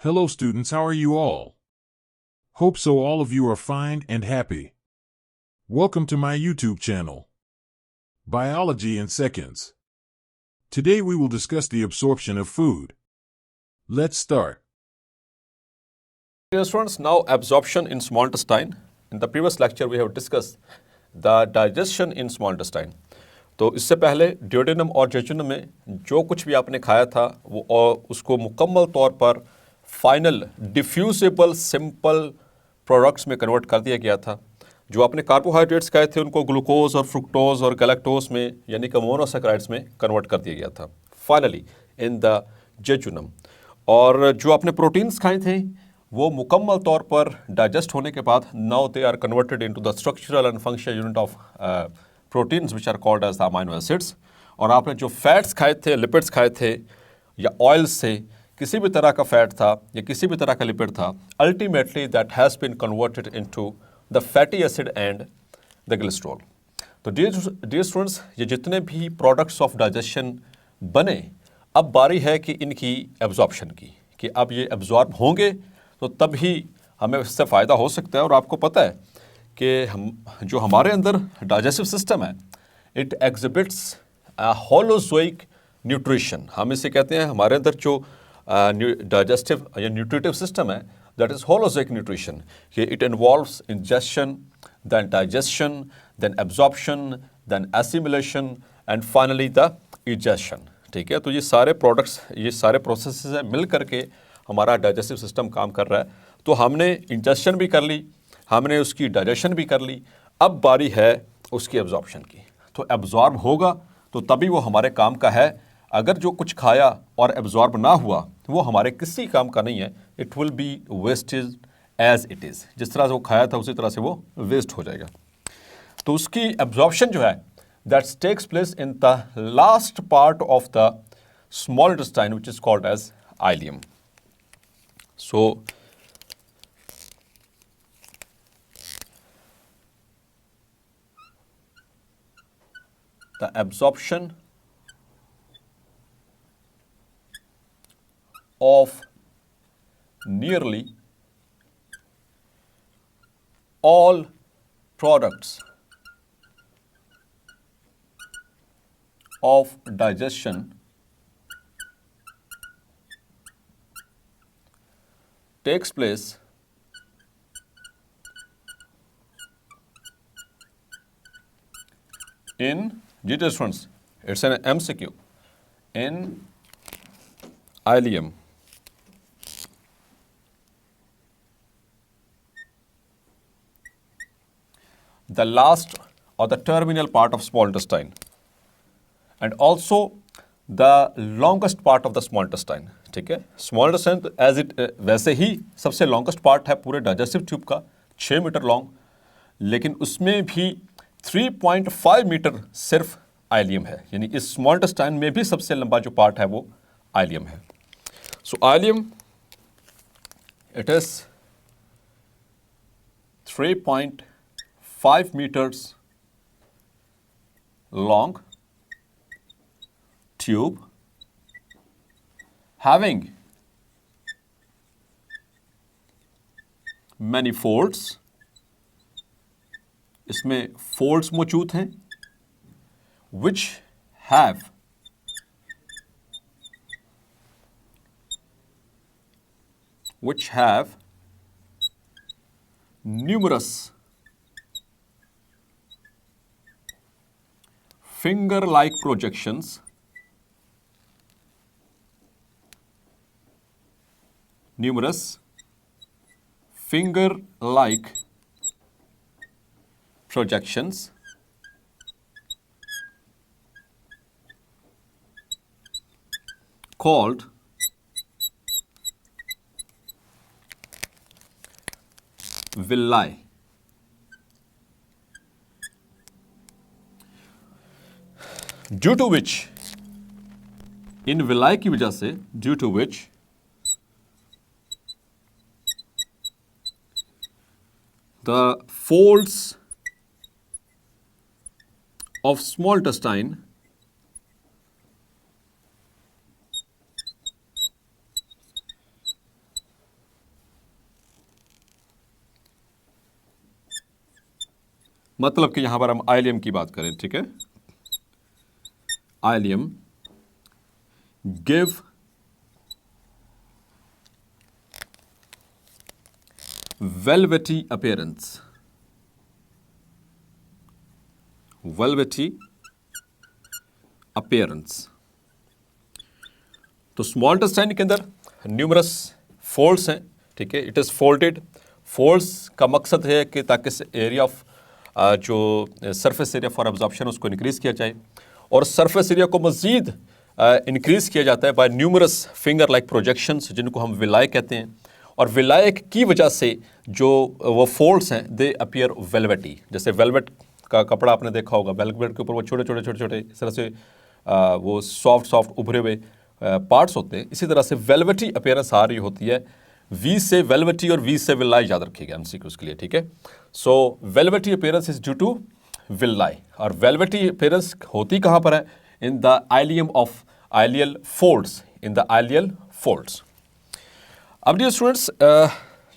Hello students, how are you all? Hope so all of you are fine and happy. Welcome to my YouTube channel, Biology in Seconds. Today we will discuss the absorption of food. Let's start. Dear students, now absorption in small intestine. In the previous lecture we have discussed the digestion in small intestine. तो इससे पहले duodenum और jejunum में जो कुछ भी आपने खाया था वो और उसको मुकम्मल तौर पर फाइनल डिफ्यूजिबल सिंपल प्रोडक्ट्स में कन्वर्ट कर दिया गया था। जो आपने कार्बोहाइड्रेट्स खाए थे उनको ग्लूकोज और फ्रुक्टोज और गैलेक्टोज में यानी कि मोनोसैकेराइड्स में कन्वर्ट कर दिया गया था फाइनली इन द जेजुनम। और जो आपने प्रोटीन्स खाए थे वो मुकम्मल तौर पर डाइजेस्ट होने के बाद now they are converted into the structural and functional unit of proteins which are called as the amino acids. और आपने जो फैट्स खाए थे, लिपिड्स खाए थे या ऑयल्स से, किसी भी तरह का फैट था या किसी भी तरह का लिपिड था, ultimately that has been converted into the fatty acid and the glycerol. तो डियर स्टूडेंट्स, ये जितने भी प्रोडक्ट्स ऑफ डाइजेशन बने, अब बारी है कि इनकी एब्जॉर्प्शन की, कि अब ये एब्जॉर्ब होंगे तो तभी हमें इससे फ़ायदा हो सकता है। और आपको पता है कि जो हमारे अंदर डाइजेस्टिव सिस्टम है, इट एग्जिबिट्स होलोजोइक न्यूट्रिशन। हम इसे कहते हैं, हमारे अंदर जो डाइजेस्टिव या न्यूट्रिटिव सिस्टम है, दैट इज़ होलोजोइक न्यूट्रिशन। कि it involves ingestion, then digestion, then absorption, then assimilation and finally the egestion. ठीक है, तो ये सारे प्रोडक्ट्स, ये सारे प्रोसेसेस हैं, मिल करके हमारा डाइजेस्टिव सिस्टम काम कर रहा है। तो हमने इंजेशन भी कर ली, हमने उसकी डाइजेशन भी कर ली, अब बारी है उसकी एब्जॉर्प्शन की। तो एब्जॉर्ब होगा तो तभी वो हमारे काम का है। अगर जो कुछ खाया और एब्जॉर्ब ना हुआ तो वो हमारे किसी काम का नहीं है। It will be wastage as it is. जिस तरह से वो खाया था उसी तरह से वो वेस्ट हो जाएगा। तो उसकी एब्जॉर्प्शन जो है that takes place in the last part of the small intestine which is called as ileum. So the absorption of nearly all products of digestion takes place in, dear students, it's an MCQ, in ileum. The last or the terminal part of small intestine and also the longest part of the small intestine. ठीक है, small intestine as it वैसे ही सबसे longest part है पूरे digestive tube का, 6 metre long, लेकिन उसमें भी 3.5 मीटर सिर्फ आइलियम है। यानी इस स्मॉल इंटेस्टाइन में भी सबसे लंबा जो पार्ट है वो आइलियम है। So ileum, it is 3.5 meters long tube having many folds. इसमें folds मौजूद हैं which have numerous finger-like projections called villi. Due to which, in villi की वजह से, due to which the folds of small intestine मतलब कि यहां पर हम आइलियम की बात करें, ठीक है, ileum give velvety appearance, velvety appearance। तो स्मॉल इंटेस्टाइन के अंदर न्यूमरस फोल्ड्स हैं, ठीक है, इट इज फोल्डेड। फोल्ड्स का मकसद है कि ताकि एरिया ऑफ जो सरफेस एरिया फॉर एब्जॉर्प्शन उसको इंक्रीज किया जाए, और सरफेस एरिया को मजीद इंक्रीज किया जाता है by numerous finger like projections, जिनको हम विलाय कहते हैं। और विलाय की वजह से जो वो फोल्ड्स हैं दे अपीयर वेलवेटी। जैसे वेलवेट का कपड़ा आपने देखा होगा, वेलवेट के ऊपर वो छोटे छोटे छोटे छोटे इस तरह से वो सॉफ्ट सॉफ्ट उभरे हुए पार्ट्स होते हैं, इसी तरह से वेलवेटी अपीयरेंस आ रही होती है। वी से वेलवेटी और वी से विलाई याद रखिएगा एमसीक्यूज के लिए, ठीक है। So velvety appearance is due to villi. और वेलवेटी अपीयरेंस होती कहाँ पर है? In the ileum of ileal folds, in the ileal folds. अब डियर स्टूडेंट्स,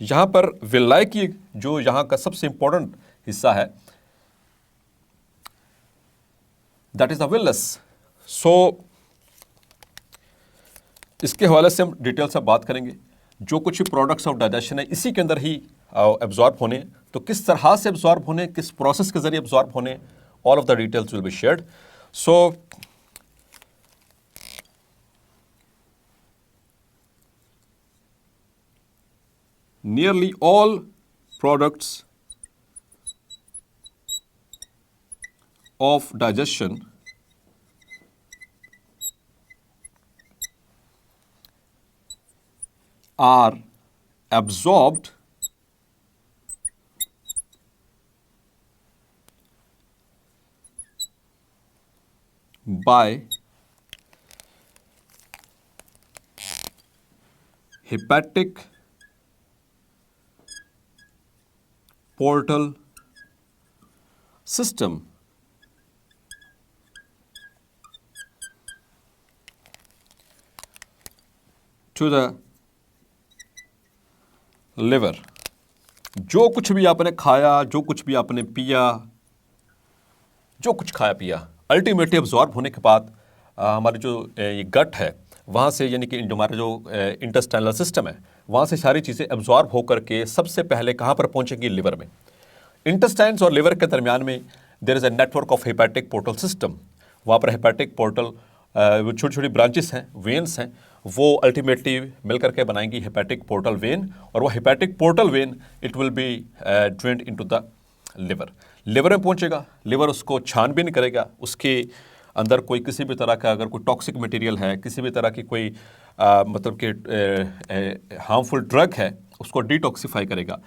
यहाँ पर विलाई की जो यहाँ का सबसे इंपॉर्टेंट हिस्सा है दैट इज द विलस। सो इसके हवाले से हम डिटेल से बात करेंगे। जो कुछ भी प्रोडक्ट्स ऑफ डाइजेशन है इसी के अंदर ही एब्जॉर्ब होने, तो किस तरह से एब्जॉर्ब होने, किस प्रोसेस के जरिए एब्जॉर्ब होने, all of the details will be shared. So nearly all products of digestion are absorbed by hepatic portal system to the liver। जो कुछ भी आपने खाया, जो कुछ भी आपने पिया, जो कुछ खाया पिया, अल्टीमेटली एब्जॉर्ब होने के बाद हमारे जो ये गट है वहाँ से, यानी कि हमारा जो इंटेस्टाइनल सिस्टम है, वहाँ से सारी चीज़ें एब्जॉर्ब होकर के सबसे पहले कहाँ पर पहुँचेंगी? लिवर में। इंटेस्टाइन्स और लिवर के दरमियान में there is a network of hepatic portal system. वहाँ पर हेपेटिक पोर्टल छोटी छोटी ब्रांचेस हैं, वेन्स हैं, वो अल्टीमेटली मिल करके बनाएंगी हेपेटिक पोर्टल वेन। और वो hepatic portal vein it will B drained into the liver. Liver में पहुँचेगा, लिवर उसको छानबीन करेगा, उसके अंदर कोई किसी भी तरह का अगर कोई टॉक्सिक मटेरियल है, किसी भी तरह की कोई मतलब कि हार्मफुल ड्रग है, उसको डिटॉक्सिफाई करेगा।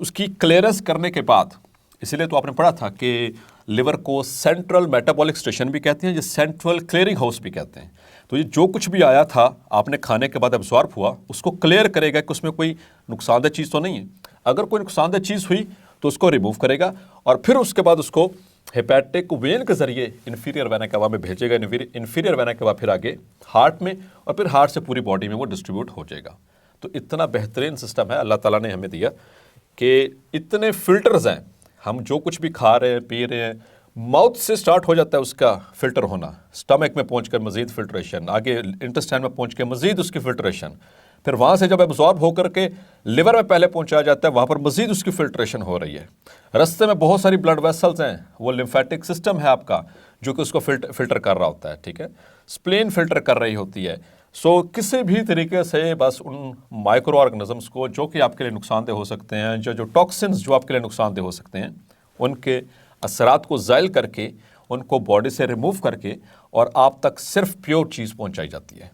उसकी क्लियरेंस करने के बाद, इसीलिए तो आपने पढ़ा था कि लिवर को सेंट्रल मेटाबॉलिक स्टेशन भी कहते हैं, जो सेंट्रल क्लियरिंग हाउस भी कहते हैं। तो ये जो कुछ भी आया था आपने खाने के बाद एब्जॉर्ब हुआ, उसको क्लियर करेगा कि उसमें कोई नुकसानदेह चीज़ तो नहीं है। अगर कोई नुकसानदेह चीज़ हुई तो उसको रिमूव करेगा, और फिर उसके बाद उसको हेपेटिक वेन के जरिए इन्फीरियर वेना केवा में भेजेगा। इन्फीरियर वेना केवा फिर आगे हार्ट में, और फिर हार्ट से पूरी बॉडी में वो डिस्ट्रीब्यूट हो जाएगा। तो इतना बेहतरीन सिस्टम है अल्लाह ताला ने हमें दिया कि इतने फिल्टर्स हैं। हम जो कुछ भी खा रहे हैं, पी रहे हैं, माउथ से स्टार्ट हो जाता है उसका फिल्टर होना, स्टमक में पहुंचकर मजीद फिल्ट्रेशन, आगे इंटेस्टाइन में पहुंच के मजीद उसकी फिल्ट्रेशन, फिर वहाँ से जब एब्जॉर्ब होकर के लिवर में पहले पहुंचाया जाता है, वहाँ पर मजीद उसकी फिल्ट्रेशन हो रही है। रास्ते में बहुत सारी ब्लड वेसल्स हैं, वो लिम्फेटिक सिस्टम है आपका जो कि उसको फिल्टर कर रहा होता है, ठीक है। स्प्लेन फिल्टर कर रही होती है। सो किसी भी तरीके से बस उन माइक्रो ऑर्गेनिजम्स को जो कि आपके लिए नुकसानदेह हो सकते हैं, जो टॉक्सिन्स जो आपके लिए नुकसानदेह हो सकते हैं, उनके असरात को ज़ाइल करके, उनको बॉडी से रिमूव करके, और आप तक सिर्फ प्योर चीज़ पहुंचाई जाती है।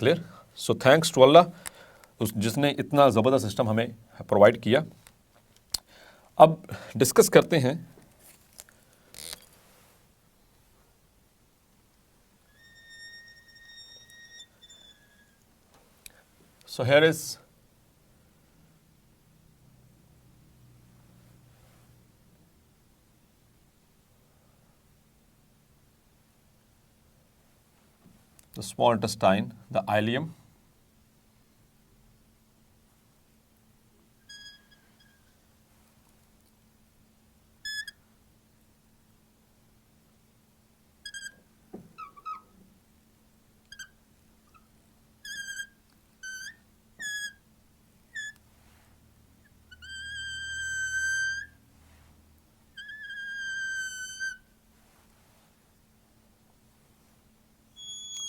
Clear? So thanks to Allah जिसने इतना ज़बरदस्त सिस्टम हमें प्रोवाइड किया। अब डिस्कस करते हैं so here is the small intestine, the ileum.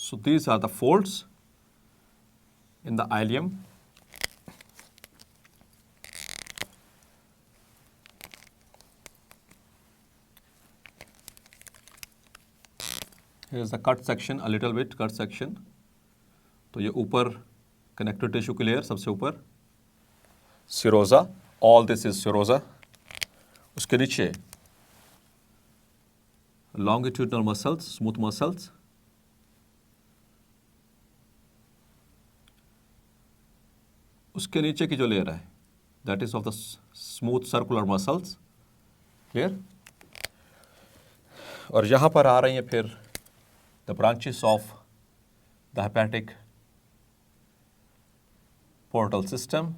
So these are the folds in the ileum. Here is the cut section, a little bit cut section. तो ये ऊपर connective tissue की layer सबसे ऊपर serosa, all this is serosa. उसके नीचे longitudinal muscles, smooth muscles. उसके नीचे की जो लेयर है that is of the smooth circular muscles. Clear? और यहाँ पर आ रही हैं फिर the branches of the hepatic portal system.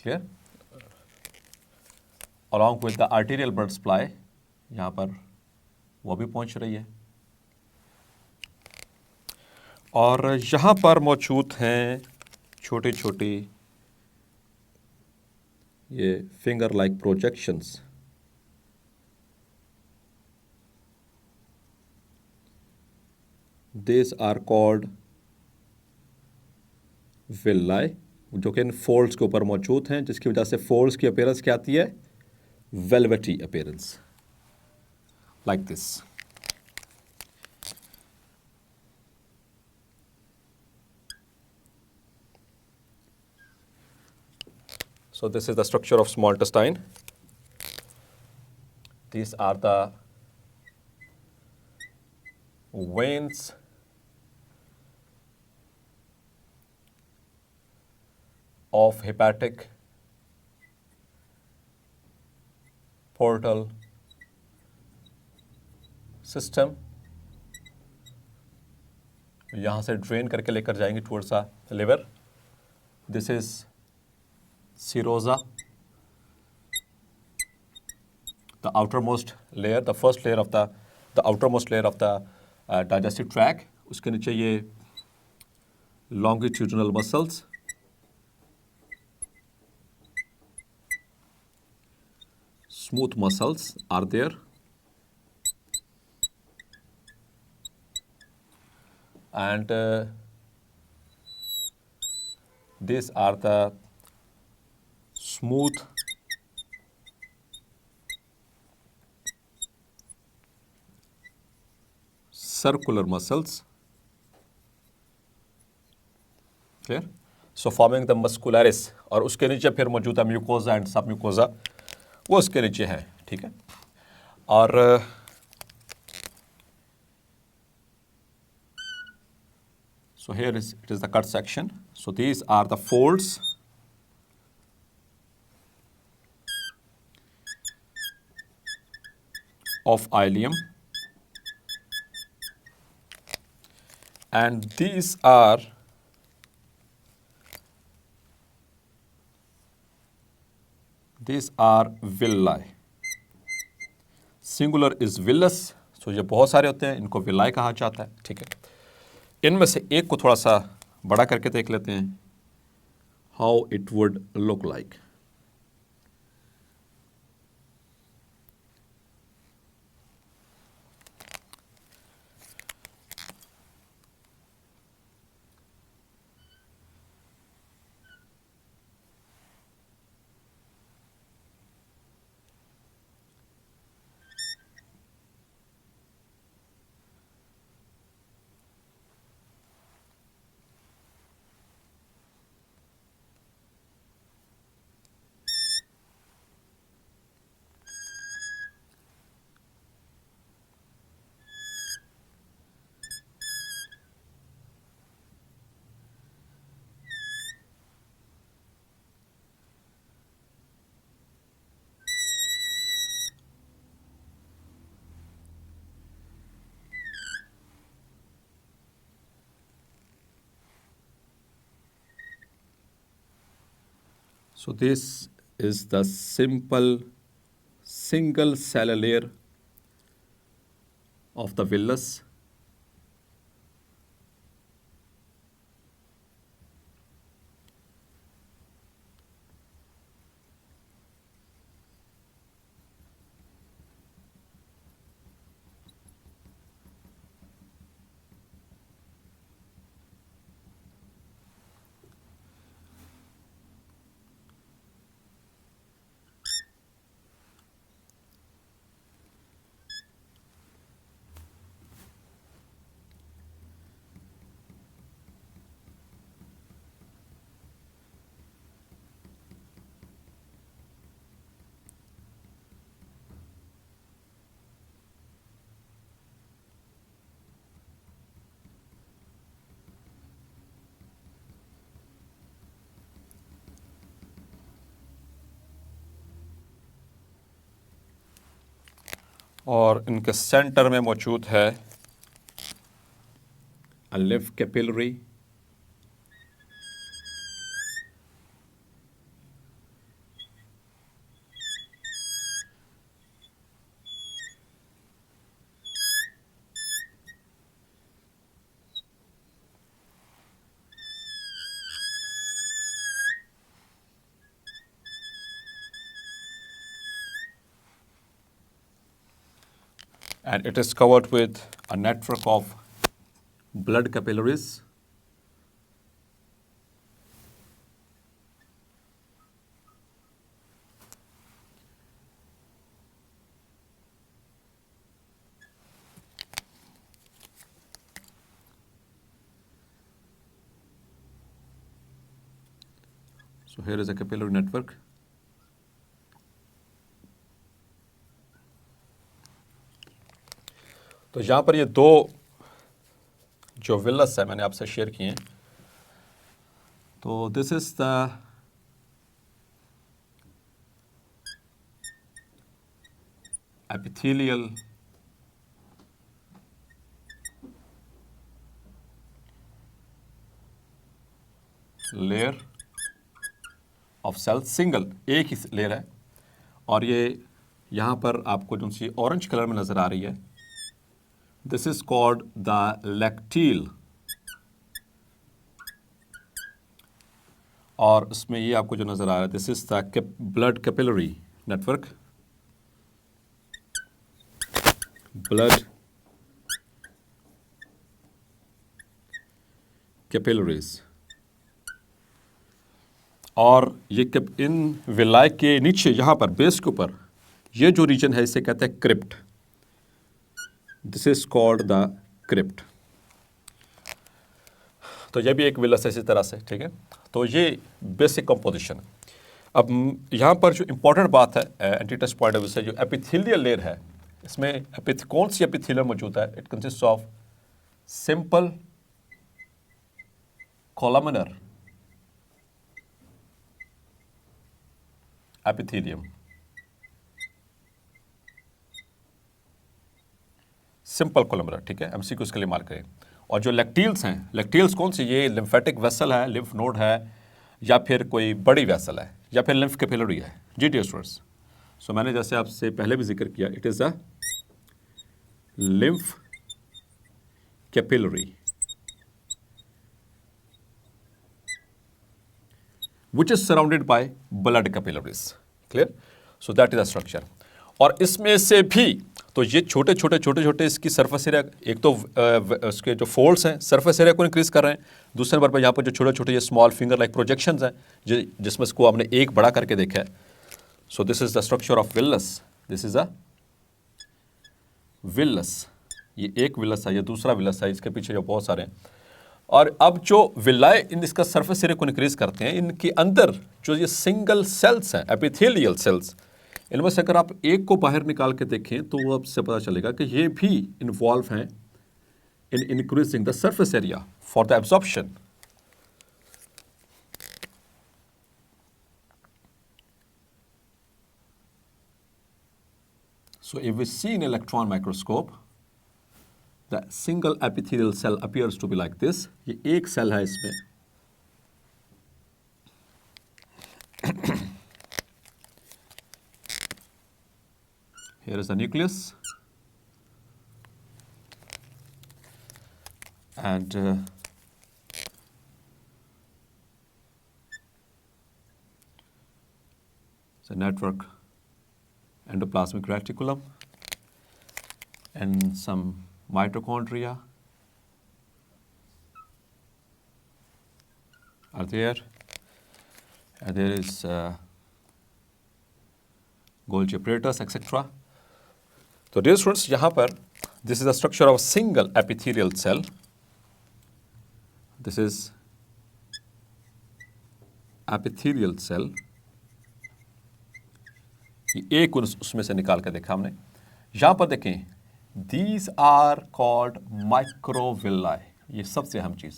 Clear? Along with the arterial blood supply, यहाँ पर वो भी पहुँच रही है। और यहाँ पर मौजूद हैं छोटी छोटी ये finger like projections. These are called villi, जो कि इन folds के ऊपर मौजूद हैं, जिसकी वजह से folds की appearance क्या आती है? Velvety appearance, like this. So this is the structure of small intestine. These are the veins of hepatic portal system. यहाँ से drain करके लेकर जाएंगे towards the liver. This is serosa, the outermost layer, the first layer of the outermost layer of the digestive tract. उसके नीचे ये longitudinal muscles, smooth muscles are there. And these are the smooth circular muscles. Clear? So forming the muscularis. और उसके नीचे फिर मौजूद है mucosa and सब म्यूकोजा, वो उसके नीचे है। ठीक है। और so here it is the cut section. So these are the folds of ileum, and these are villi. Singular is villus. So ये बहुत सारे होते हैं, इनको villi कहा जाता है। ठीक है। इनमें से एक को थोड़ा सा बड़ा करके देख लेते हैं, how it would look like. So this is the simple single cell layer of the villus. और इनके सेंटर में मौजूद है a lymph capillary, and it is covered with a network of blood capillaries. So here is a capillary network. तो यहाँ पर ये दो जो विलस है मैंने आपसे शेयर किए हैं। तो this is the epithelial layer of cell, single एक ही लेयर है, और ये यहाँ पर आपको जो सी ऑरेंज कलर में नजर आ रही है, दिस इज कॉल्ड द लैक्टील, और इसमें ये आपको जो नजर आ रहा है this is the blood capillary network, blood capillaries. और ये इन विलाय के नीचे यहाँ पर बेस के ऊपर ये जो रीजन है इसे कहते हैं crypt, this is called the crypt. तो ये भी एक विलस है इसी तरह से, ठीक है। तो ये बेसिक कंपोजिशन। अब यहाँ पर जो इंपॉर्टेंट बात है एंटीटेस्ट पॉइंट ऑफ व्यू से, जो एपिथेलियल लेयर है इसमें कौन सी एपिथेलियम मौजूद है? It consist of simple columnar epithelium, simple columnar, ठीक है, एमसीक्यू उसके लिए मार्क करें। और जो लैक्टील्स हैं, लैक्टील्स कौन सी? ये लिम्फेटिक वेसल है, लिम्फ नोड है, या फिर कोई बड़ी वेसल है, या फिर लिम्फ कैपिलरी है। जी डियर स्टूडेंट्स, सो मैंने जैसे आपसे पहले भी जिक्र किया, it is a lymph capillary which is surrounded by blood capillaries. Clear? So that is the structure. और इसमें से भी तो ये छोटे छोटे इसकी सरफेस एरिया, एक तो उसके जो फोल्ड्स हैं सरफेस एरिया को इंक्रीज कर रहे हैं, दूसरे नंबर पर यहाँ पर जो छोटे छोटे ये स्मॉल फिंगर लाइक प्रोजेक्शंस हैं जिसमें इसको हमने एक बड़ा करके देखा है। सो this is the structure of villous, this is a villous, ये एक विलस है, ये दूसरा विलस है, इसके पीछे जो बहुत सारे हैं। और अब जो विलाय इन इसका सरफेस एरिया को इंक्रीज करते हैं, इनके अंदर जो ये सिंगल सेल्स हैं एपिथेलियल सेल्स, इनमें से अगर आप एक को बाहर निकाल के देखें तो वो आपसे पता चलेगा कि ये भी इन्वॉल्व हैं in increasing the surface area for the absorption. So if we see in electron microscope, the single epithelial cell appears to be like this. ये एक सेल है इसमें, here is the nucleus, and the network endoplasmic reticulum and some mitochondria are there, and there is Golgi apparatus, etc. So dear students, यहाँ पर this is the structure of a single epithelial cell. This is epithelial cell. ये एक उसमें से निकाल के देखा हमने। यहाँ पर देखें, These are called microvilli. ये सबसे अहम चीज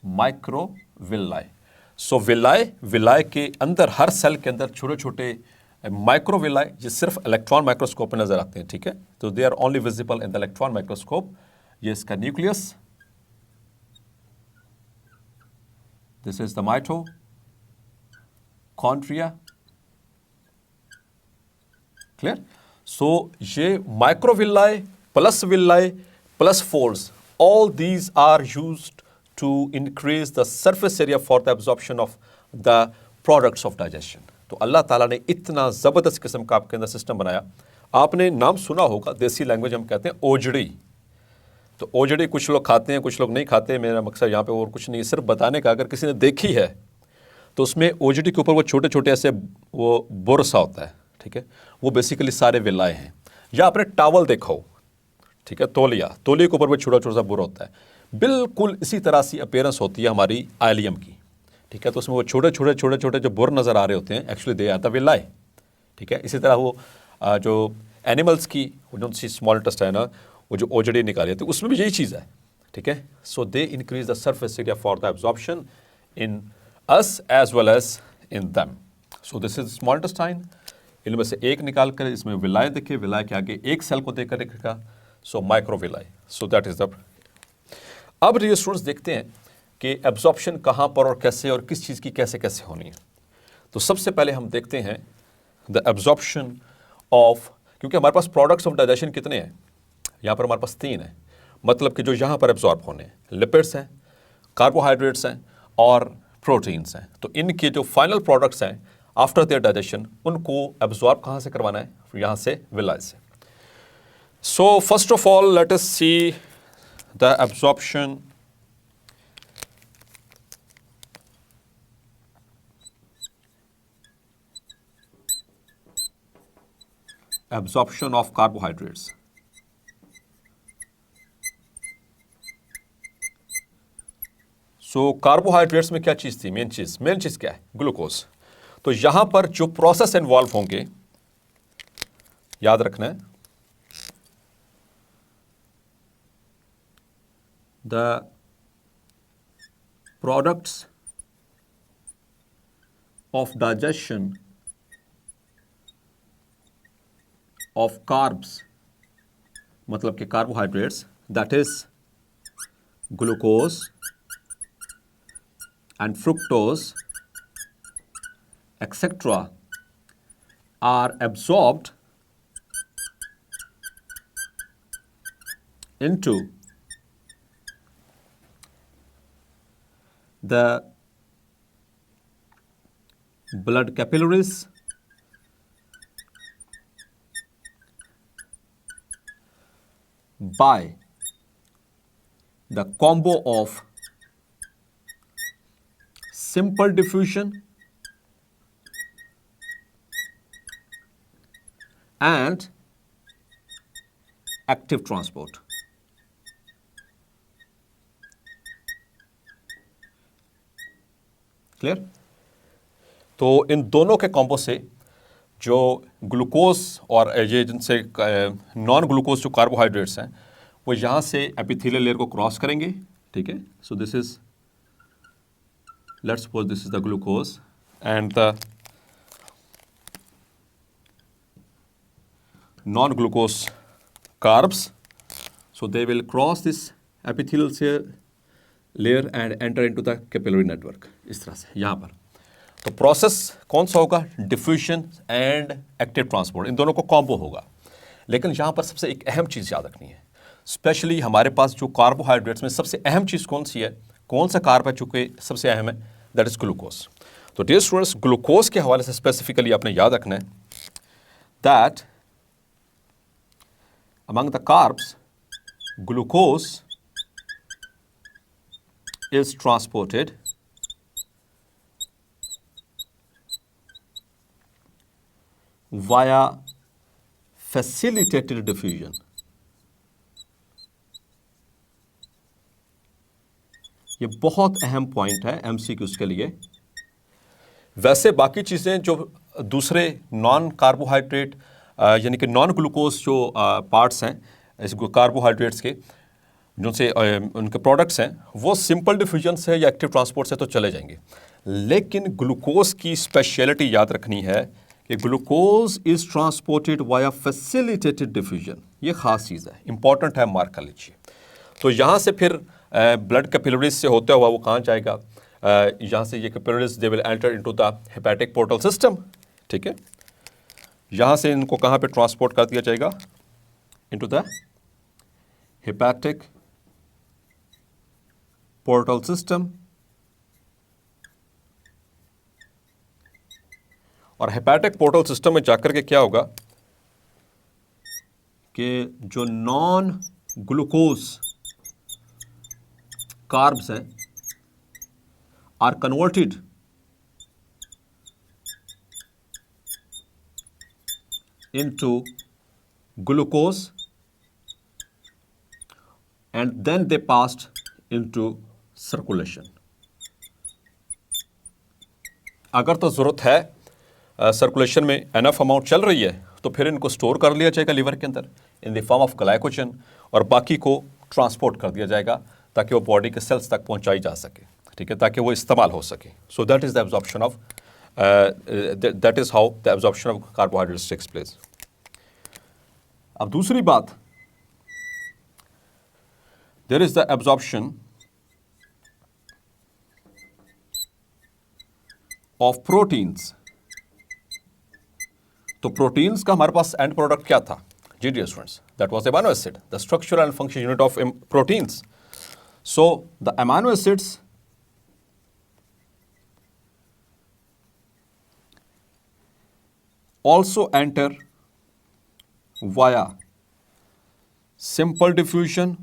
माइक्रोविलाई। सो विलाई के अंदर, हर सेल के अंदर छोटे छोटे माइक्रोविलाई ये सिर्फ इलेक्ट्रॉन माइक्रोस्कोप में नजर आते हैं, ठीक है, तो they are only visible in the electron microscope. ये इसका nucleus, this is the mitochondria, clear. So ये microvilli plus folds, all these are used to increase the surface area for the absorption of the products of digestion। तो अल्लाह ताला ने इतना ज़बरदस्त किस्म का आपके अंदर सिस्टम बनाया। आपने नाम सुना होगा, देसी लैंग्वेज हम कहते हैं ओजड़ी। तो ओजड़ी कुछ लोग खाते हैं, कुछ लोग नहीं खाते। मेरा मकसद यहाँ पे और कुछ नहीं है, सिर्फ बताने का। अगर किसी ने देखी है तो उसमें ओजड़ी के ऊपर वो छोटे छोटे ऐसे वो बुरसा होता है, ठीक है, वो बेसिकली सारे विलाए हैं। या आपने टावल देखा हो, ठीक है, तौलिया के ऊपर वो छोटा छोटा सा बुर होता है, बिल्कुल इसी तरह सी अपीयरेंस होती है हमारी आइलियम की, ठीक है। तो उसमें वो छोटे छोटे जो बुर नज़र आ रहे होते हैं, actually they are the villi, ठीक है। इसी तरह वो जो एनिमल्स की जो सी स्मॉल इंटेस्टाइन है, वो जो ओजड़ी निकाली जाती है, उसमें भी यही चीज़ है, ठीक है। So they increase the surface area for the absorption in us as well as in them. So this is small intestine. इनमें से एक निकाल कर इसमें विलाई देखिए, विलाई के आगे एक सेल को देकर रखेगा, so microvilli. So that is the. अब ये स्टूडेंट्स देखते हैं कि एब्जॉर्प्शन कहाँ पर और कैसे और किस चीज़ की कैसे कैसे होनी है। तो सबसे पहले हम देखते हैं द एब्जॉर्प्शन ऑफ, क्योंकि हमारे पास प्रोडक्ट्स ऑफ डाइजेशन कितने हैं, यहाँ पर हमारे पास 3 हैं, मतलब कि जो यहाँ पर एब्जॉर्ब होने हैं, लिपिड्स हैं, कार्बोहाइड्रेट्स हैं और प्रोटीन्स हैं। तो इनके जो फाइनल प्रोडक्ट्स हैं आफ्टर देयर डाइजेशन, उनको एब्जॉर्ब कहाँ से करवाना है, यहाँ से, विलाई से। So first of all, let us see the absorption of carbohydrates। So carbohydrates में क्या चीज़ थी, मेन चीज़ क्या है, ग्लूकोज। तो यहाँ पर जो प्रोसेस इन्वॉल्व होंगे, याद रखना है, the products of digestion of carbs, मतलब कि carbohydrates, that is glucose and fructose etc. are absorbed into the blood capillaries by the combo of simple diffusion and active transport। Clear. तो इन दोनों के combo से जो ग्लूकोज और ये जिनसे नॉन ग्लूकोज जो कार्बोहाइड्रेट्स हैं, वो यहाँ से एपिथेलियल लेयर को क्रॉस करेंगे, ठीक है। सो this is, let's suppose this is the glucose and the non glucose carbs, so they will cross this epithelial layer and enter into the capillary network। इस तरह से यहाँ पर तो प्रोसेस कौन सा होगा, डिफ्यूजन एंड एक्टिव ट्रांसपोर्ट, इन दोनों को कॉम्बो होगा। लेकिन यहाँ पर सबसे एक अहम चीज़ याद रखनी है, स्पेशली हमारे पास जो कार्बोहाइड्रेट्स में सबसे अहम चीज़ कौन सी है, कौन सा कार्ब है चूँकि सबसे अहम है, दैट इज ग्लूकोज। तो डियर स्टूडेंट्स, ग्लूकोज के हवाले से स्पेसिफिकली आपने याद रखना है that among the carbs, glucose is transported via facilitated diffusion। ये बहुत अहम पॉइंट है एमसीक्यूज के लिए। वैसे बाकी चीज़ें जो दूसरे नॉन कार्बोहाइड्रेट यानी कि नॉन ग्लूकोज जो पार्ट्स हैं इस कार्बोहाइड्रेट्स के, जिनसे उनके प्रोडक्ट्स हैं, वो सिंपल डिफ्यूजन से या एक्टिव ट्रांसपोर्ट से तो चले जाएंगे। लेकिन ग्लूकोज की स्पेशलिटी याद रखनी है कि glucose is transported via facilitated diffusion. ये खास चीज़ है, इंपॉर्टेंट है, मार्क कर लीजिए। तो यहाँ से फिर ब्लड कैपिलरीज से होता हुआ वो कहाँ जाएगा, यहाँ से ये capillaries they will enter into the hepatic portal system, ठीक है। यहाँ से इनको कहाँ पे ट्रांसपोर्ट कर दिया जाएगा, into the hepatic portal system. और हेपेटिक पोर्टल सिस्टम में जाकर के क्या होगा कि जो नॉन ग्लूकोज कार्ब्स हैं are converted into glucose and then they passed into circulation। अगर तो ज़रूरत है सर्कुलेशन में एनफ अमाउंट चल रही है तो फिर इनको स्टोर कर लिया जाएगा लीवर के अंदर इन द फॉर्म ऑफ ग्लाइकोजन, और बाकी को ट्रांसपोर्ट कर दिया जाएगा ताकि वो बॉडी के सेल्स तक पहुंचाई जा सके, ठीक है, ताकि वो इस्तेमाल हो सके। So that is the absorption of that is how the absorption of carbohydrates takes place। अब दूसरी बात, there is the absorption of proteins। तो प्रोटीन्स का हमारे पास एंड प्रोडक्ट क्या था जी dear students, that was amino acid, the structural and function unit of proteins. So the amino acids also enter via simple diffusion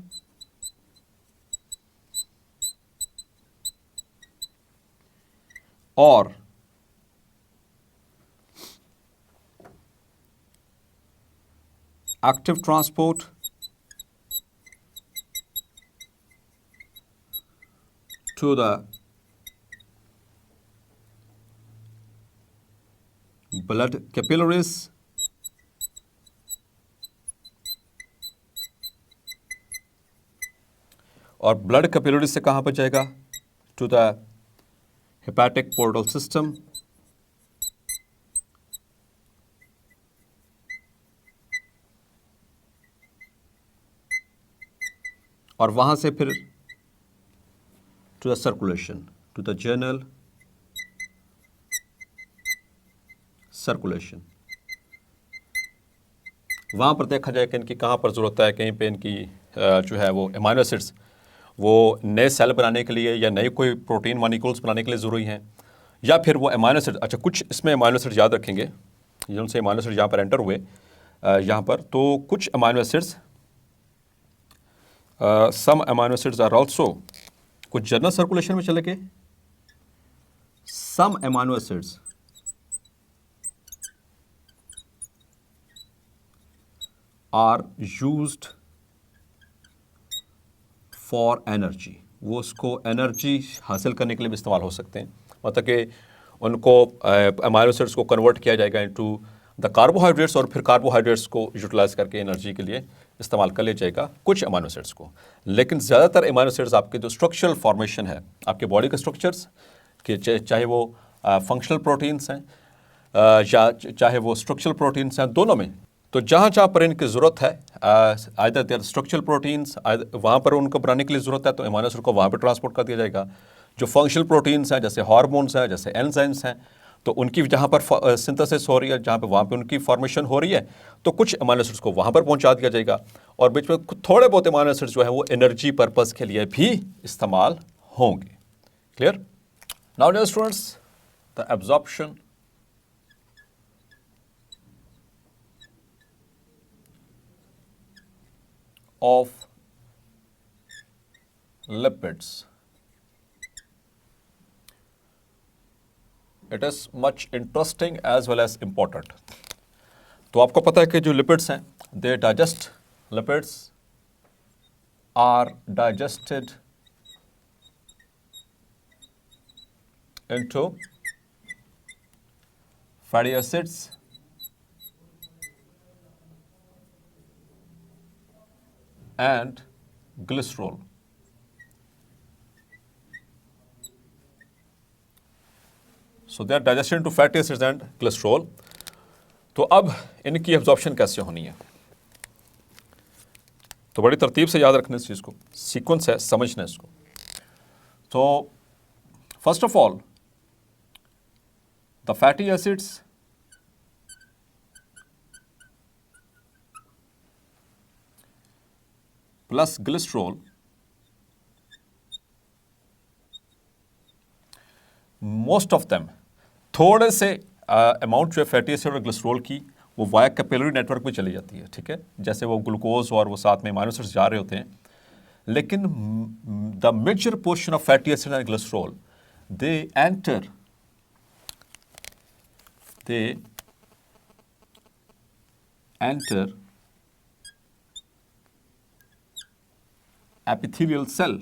or active transport to the blood capillaries और blood capillary से कहाँ पर जाएगा, to the hepatic portal system, और वहाँ से फिर to the circulation, to the general circulation. वहाँ पर देखा जाए कि इनकी कहाँ पर ज़रूरत है, कहीं पे इनकी जो है वो अमीनो एसिड्स वो नए सेल बनाने के लिए या नए कोई प्रोटीन मॉलिक्यूल्स बनाने के लिए ज़रूरी हैं, या फिर वो अमीनो एसिड, अच्छा कुछ इसमें अमीनो एसिड याद रखेंगे जिनसे अमीनो एसिड यहाँ पर एंटर हुए यहाँ पर, तो कुछ amino acids some amino acids are also कुछ जनरल सर्कुलेशन में चले गए, some amino acids are used for energy, वो उसको एनर्जी हासिल करने के लिए भी इस्तेमाल हो सकते हैं, मतलब कि उनको अमीनो एसिड्स को कन्वर्ट किया जाएगा इनटू द कार्बोहाइड्रेट्स और फिर कार्बोहाइड्रेट्स को यूटिलाइज करके एनर्जी के लिए इस्तेमाल कर लिया जाएगा कुछ अमीनो एसिड्स को। लेकिन ज़्यादातर अमीनो एसिड्स आपके जो स्ट्रक्चरल फॉर्मेशन है आपके बॉडी के स्ट्रक्चर्स के, चाहे वो फंक्शनल प्रोटीन्स हैं या चाहे वो स्ट्रक्चरल प्रोटीन्स हैं, दोनों में, तो जहाँ जहाँ पर इनकी ज़रूरत है आइदर देयर स्ट्रक्चरल प्रोटीन्स, वहाँ पर उनको बनाने के लिए ज़रूरत है तो अमीनो एसिड को वहाँ पर ट्रांसपोर्ट कर दिया जाएगा। जो फंक्शनल प्रोटीन्स हैं जैसे हार्मोन्स हैं, जैसे एंजाइम्स हैं, तो उनकी जहाँ पर सिंथेसिस हो रही है, जहाँ पर वहाँ पर उनकी फॉर्मेशन हो रही है, तो कुछ अमीनो एसिड्स को वहाँ पर पहुँचा दिया जाएगा, और बीच में थोड़े बहुत अमीनो एसिड्स जो है वो एनर्जी पर्पज़ के लिए भी इस्तेमाल होंगे। Clear? Now dear students, the absorption of lipids, it is much interesting as well as important। तो आपको पता है कि जो लिपिड्स हैं they digest, lipids are digested into fatty acids and glycerol। So they are digested into fatty acids and glycerol। तो अब इनकी एब्जॉर्प्शन कैसे होनी है, तो बड़ी तरतीब से याद रखना इस चीज़ को, सीक्वेंस है, समझना इसको। तो first of all the fatty acids plus glycerol most of them, थोड़े से अमाउंट जो है फैटी एसिड और ग्लिसरॉल की वो वाया कैपिलरी नेटवर्क में चली जाती है, ठीक है, जैसे वो ग्लूकोज और वो साथ में अमीनो एसिड्स जा रहे होते हैं। लेकिन the major portion of fatty acid and glycerol they enter epithelial cell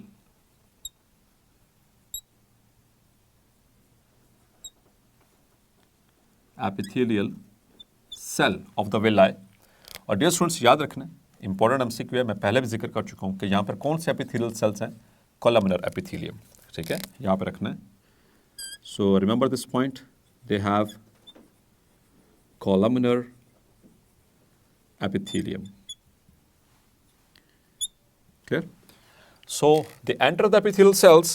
of the villi। और डियर स्टूडेंट्स याद रखना, इंपॉर्टेंट एमसीक्यू है, मैं पहले भी जिक्र कर चुका हूं कि यहां पर कौन से एपिथेलियल सेल्स हैं, कोलमनर एपिथेलियम, ठीक है, यहां पर रखना है। So remember this point, they have columnar epithelium, clear? So they enter the epithelial cells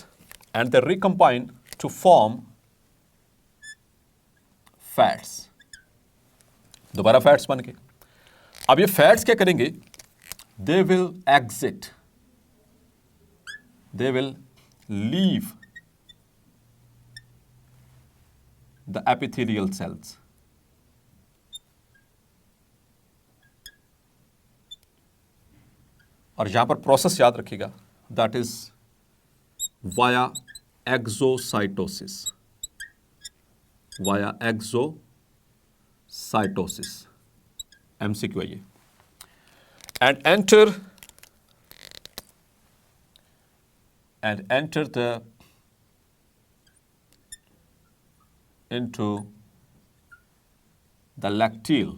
and they recombine to form fats, दोबारा फैट्स बन के। अब ये फैट्स क्या करेंगे, they will leave the epithelial cells, और यहां पर प्रोसेस याद रखिएगा, that is via exocytosis, MCQ है ये। And enter the into the lacteal.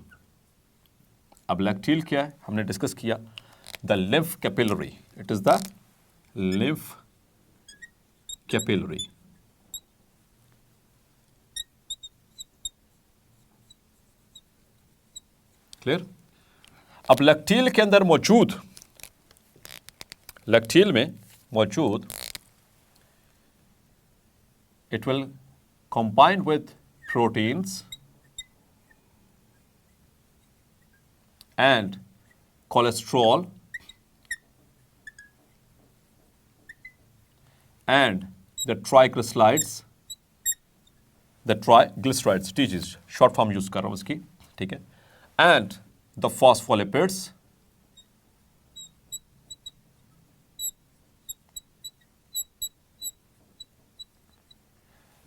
अब लैक्टील क्या है, हमने डिस्कस किया, the lymph capillary, it is the lymph capillary, clear? अब लैक्टील के अंदर मौजूद, लैक्टील में मौजूद, it will combine with proteins and cholesterol and the triglycerides, TGs, short form use कर रहा हूं इसकी, ठीक है, एंड द फॉस्फोलिपिड्स,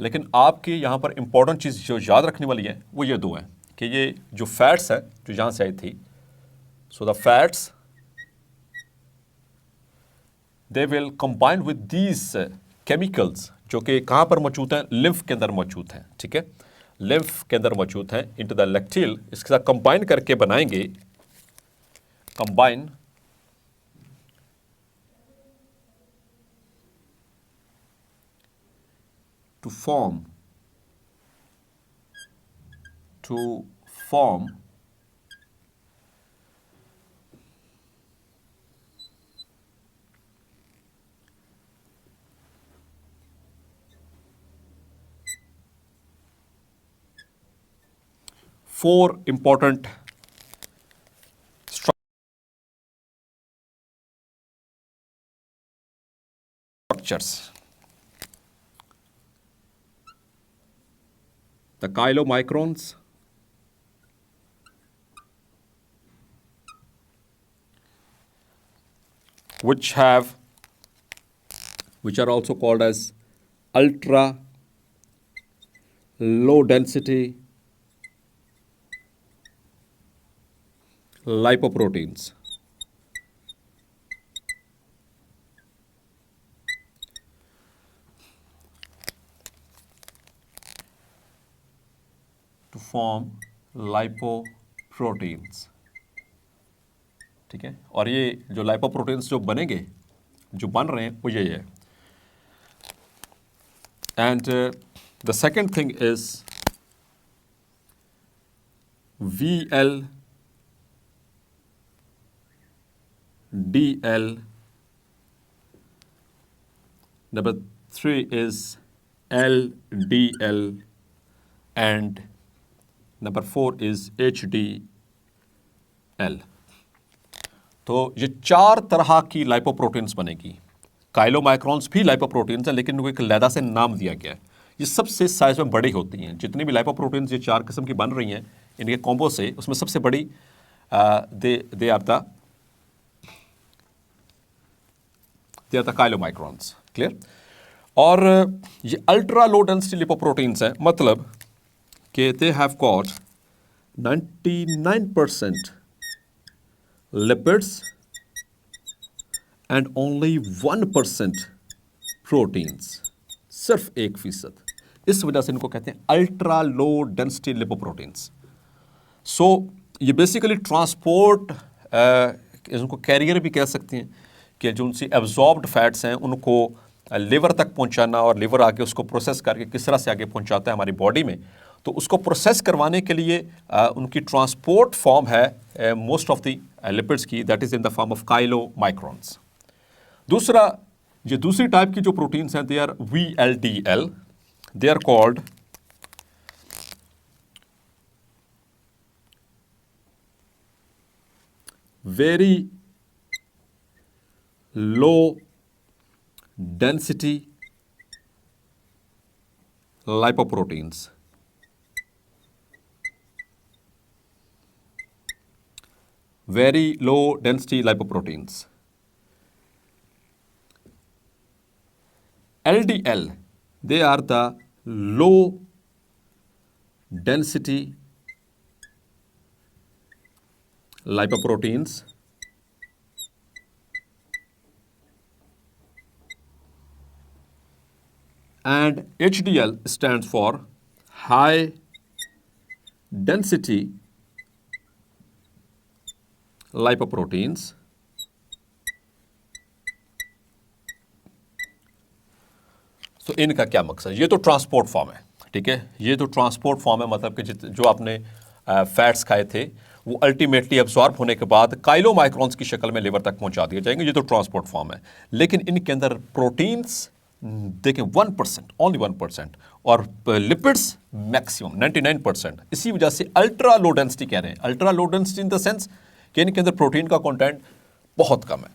लेकिन आपकी यहां पर इंपॉर्टेंट चीज जो याद रखने वाली है वो ये दो हैं कि ये जो फैट्स है जो यहां से आई थी, so the fats they will combine with these chemicals जो कि कहाँ पर मौजूद हैं, लिम्फ के अंदर मौजूद हैं, ठीक है, लिम्फ के अंदर मौजूद हैं, into the lacteal, इसके साथ कंबाइन करके बनाएंगे, combine to form 4 important structures. The chylomicrons, which are also called as ultra low density lipoproteins. To form lipoproteins, ठीक है, और ये जो lipoproteins जो बनेंगे, जो बन रहे हैं वो ये है। And the second thing is VLDL. Number 3 is LDL, and number 4 is HDL. तो ये 4 तरह की लाइपोप्रोटीन्स बनेगी। काइलोमाइक्रॉन्स भी लाइपोप्रोटीन्स हैं, लेकिन इनको एक अलग से नाम दिया गया है। ये सबसे साइज में बड़ी होती हैं। जितनी भी लाइपोप्रोटीन्स ये 4 किस्म की बन रही हैं इनके कॉम्बो से, उसमें सबसे बड़ी दे आर द काइलोमाइक्रॉन्स। क्लियर? और ये अल्ट्रा लो डेंसिटी लिपोप्रोटीन्स हैं, मतलब कि they have got 99% lipids and only 1% proteins, सिर्फ 1%। इस वजह से इनको कहते हैं अल्ट्रा लो डेंसिटी लिपोप्रोटीन्स। सो ये बेसिकली ट्रांसपोर्ट, इनको कैरियर भी कह सकते हैं, कि जो उनसे एब्जॉर्ब्ड फैट्स हैं उनको लिवर तक पहुंचाना, और लिवर आगे उसको प्रोसेस करके किस तरह से आगे पहुंचाता है हमारी बॉडी में, तो उसको प्रोसेस करवाने के लिए उनकी ट्रांसपोर्ट फॉर्म है मोस्ट ऑफ द लिपिड्स की, that is in the form of chylomicrons. दूसरा, ये दूसरी टाइप की जो प्रोटीन्स हैं, they are VLDL, they are called very low density lipoproteins. Very low density lipoproteins. LDL, they are the low density lipoproteins. And HDL stands for high density lipoproteins. तो इनका क्या मकसद? ये तो ट्रांसपोर्ट फॉर्म है, ठीक है, ये तो ट्रांसपोर्ट फॉर्म है, मतलब कि जो आपने फैट्स खाए थे वो अल्टीमेटली एब्जॉर्ब होने के बाद काइलोमाइक्रॉन्स की शक्ल में लिवर तक पहुंचा दिए जाएंगे, ये तो ट्रांसपोर्ट फॉर्म है। लेकिन इनके अंदर प्रोटीन्स देखें 1%, ओनली 1%, और लिपिड्स मैक्सिमम 99%। इसी वजह से अल्ट्रा लो डेंसिटी कह रहे हैं। Ultra low density in the sense कि इनके अंदर प्रोटीन का कंटेंट बहुत कम है।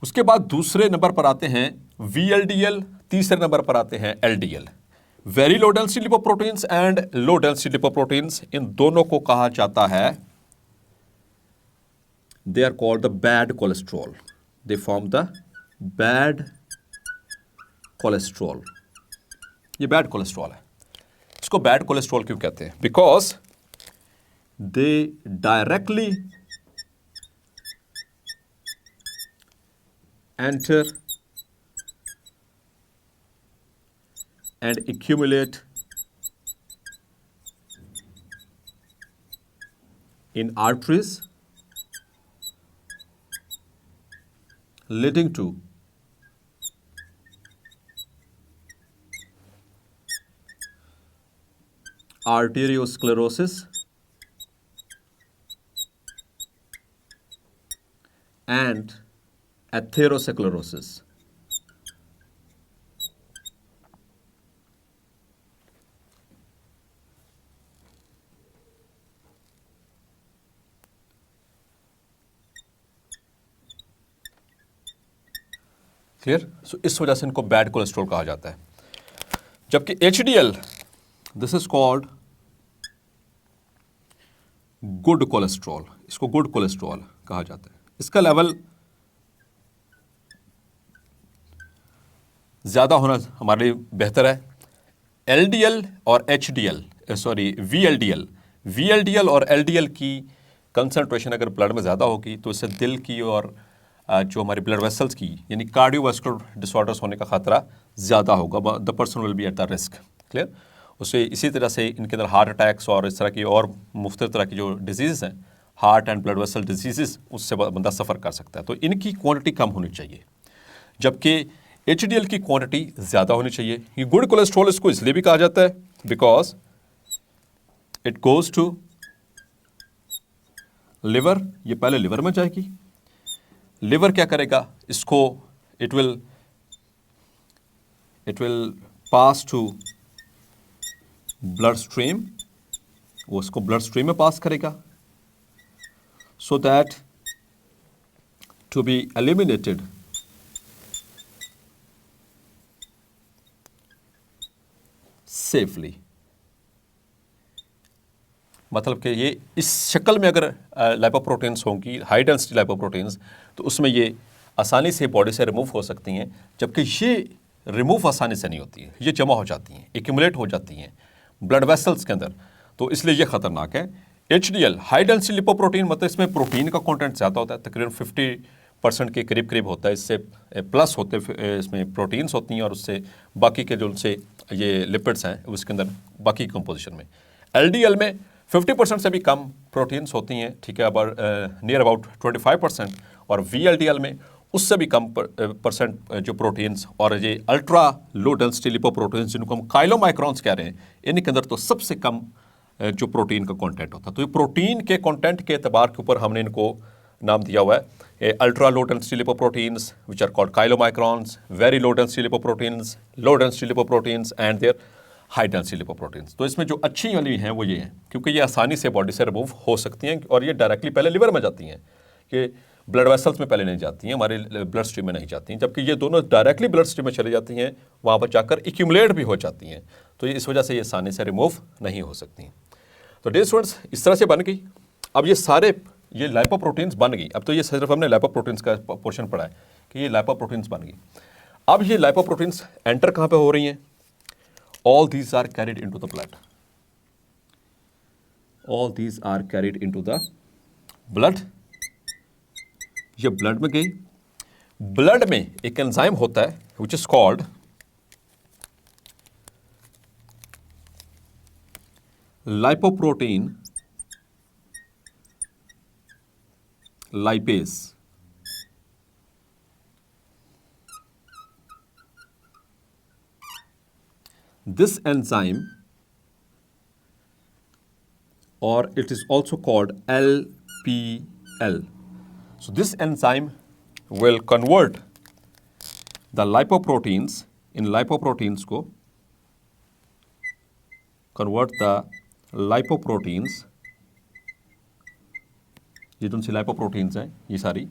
उसके बाद दूसरे नंबर पर आते हैं VLDL, तीसरे नंबर पर आते हैं LDL। Very low density lipoproteins and low density lipoproteins, इन दोनों को कहा जाता है, they are called the bad cholesterol. They form the bad cholesterol. ये बैड कोलेस्ट्रॉल है। इसको बैड कोलेस्ट्रॉल क्यों कहते हैं? Because they directly enter and accumulate in arteries, leading to arteriosclerosis and atherosclerosis. Clear? So इस वजह से इनको बैड कोलेस्ट्रॉल कहा जाता है। जबकि HDL, this is called good cholesterol. इसको गुड कोलेस्ट्रॉल कहा जाता है। इसका लेवल ज़्यादा होना हमारे लिए बेहतर है। LDL और VLDL और LDL की कंसंट्रेशन अगर ब्लड में ज़्यादा होगी तो इससे दिल की और जो हमारी ब्लड वेसल्स की यानी कार्डियोवास्कुलर डिसऑर्डर्स होने का खतरा ज़्यादा होगा। The person will be at the risk. Clear? उससे इसी तरह से इनके अंदर हार्ट अटैक्स और इस तरह की और मुख्तलिफ तरह की जो डिजीज़ हैं, heart and blood vessel disease, उससे बंदा सफ़र कर सकता है। तो इनकी क्वांटिटी कम होनी चाहिए, जबकि HDL की क्वांटिटी ज़्यादा होनी चाहिए। ये गुड कोलेस्ट्रॉल इसको इसलिए भी कहा जाता है because it goes to liver, ये पहले लिवर में जाएगी। लिवर क्या करेगा, इसको it will pass to blood stream, वो इसको ब्लड स्ट्रीम में पास करेगा, so that to be eliminated safely. मतलब कि ये इस शक्ल में अगर लाइपोप्रोटीन्स होंगी, हाई डेंसिटी लाइपोप्रोटीन्स, तो उसमें ये आसानी से बॉडी से रिमूव हो सकती हैं, जबकि ये रिमूव आसानी से नहीं होती है, ये जमा हो जाती हैं, एक्यूमुलेट हो जाती हैं ब्लड वेसल्स के अंदर, तो इसलिए ये ख़तरनाक है। HDL हाई डेंसिटी लिपोप्रोटीन, मतलब इसमें प्रोटीन का कंटेंट ज़्यादा होता है, तकरीबन 50% के करीब करीब होता है, इससे प्लस होते इसमें प्रोटीन्स होती हैं, और उससे बाकी के जो उनसे ये लिपिड्स हैं उसके अंदर बाकी कंपोजिशन में। LDL में 50% से भी कम प्रोटीन्स होती हैं, ठीक है, अब नियर अबाउट 25%, और VLDL में उससे भी कम परसेंट जो प्रोटीन्स, और ये अल्ट्रा लो डेंसिटी लिपोप्रोटीन्स जिनको हम काइलोमाइक्रॉन्स कह रहे हैं, इनके अंदर तो सबसे कम जो प्रोटीन का कंटेंट होता है। तो ये प्रोटीन के कंटेंट के एतबार के ऊपर हमने इनको नाम दिया हुआ है ultra low density lipoproteins which are called chylomicrons, very low density lipoproteins, low density lipoproteins and their high density lipoproteins. तो इसमें जो अच्छी वाली हैं वो ये हैं, क्योंकि ये आसानी से बॉडी से रिमूव हो सकती हैं, और ये डायरेक्टली पहले लिवर में जाती हैं, कि ब्लड वेसल्स में पहले नहीं जाती हैं, हमारे ब्लड स्ट्रीम में नहीं जाती हैं, जबकि ये दोनों डायरेक्टली ब्लड स्ट्रीम में चली जाती हैं, वहाँ पर जाकर एक्यूमुलेट भी हो जाती हैं, तो इस वजह से ये आसानी से रिमूव नहीं हो सकती। तो डियर स्टूडेंट्स, इस तरह से बन गई। अब ये सारे ये लाइपोप्रोटीन्स बन गई। अब तो ये सिर्फ हमने लाइपोप्रोटीन्स का पोर्शन पढ़ा है कि ये लाइपोप्रोटीन्स बन गई। अब ये लाइपोप्रोटीन्स एंटर कहाँ पे हो रही हैं? All these are carried into the blood. All these are carried into the blood. ये ब्लड में गई। ब्लड में एक एंजाइम होता है which is called lipoprotein lipase. This enzyme, or it is also called LPL. So this enzyme will convert the lipoproteins in lipoproteins को convert the lipoproteins, ये जो सी lipoproteins हैं ये सारी,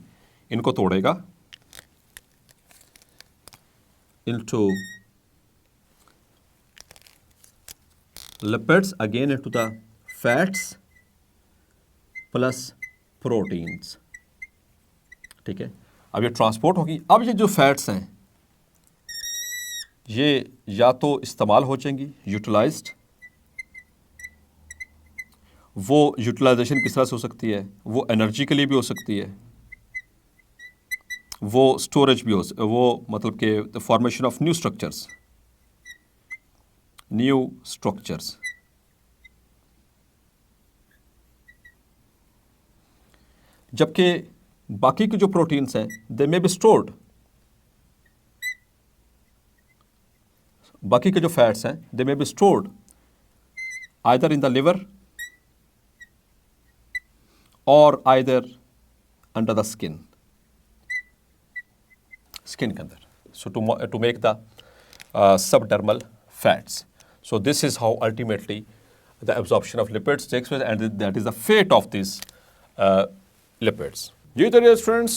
इनको तोड़ेगा into lipids, again into the fats plus proteins, ठीक है। अब ये ट्रांसपोर्ट होगी। अब ये जो फैट्स हैं ये या तो इस्तेमाल हो जाएंगी, यूटिलाइज्ड। वो यूटिलाइजेशन किस तरह से हो सकती है? वो एनर्जी के लिए भी हो सकती है, वो स्टोरेज भी वो मतलब कि फॉर्मेशन ऑफ न्यू स्ट्रक्चर्स, जबकि बाकी के जो प्रोटीन्स हैं दे मे बी स्टोर्ड, बाकी के जो फैट्स हैं they may be stored either in the liver और आइदर अंडर द स्किन के अंदर, so to make the subdermal fats. So this is how ultimately the absorption of lipids takes place, and that is the fate of these lipids. जी तो dear students,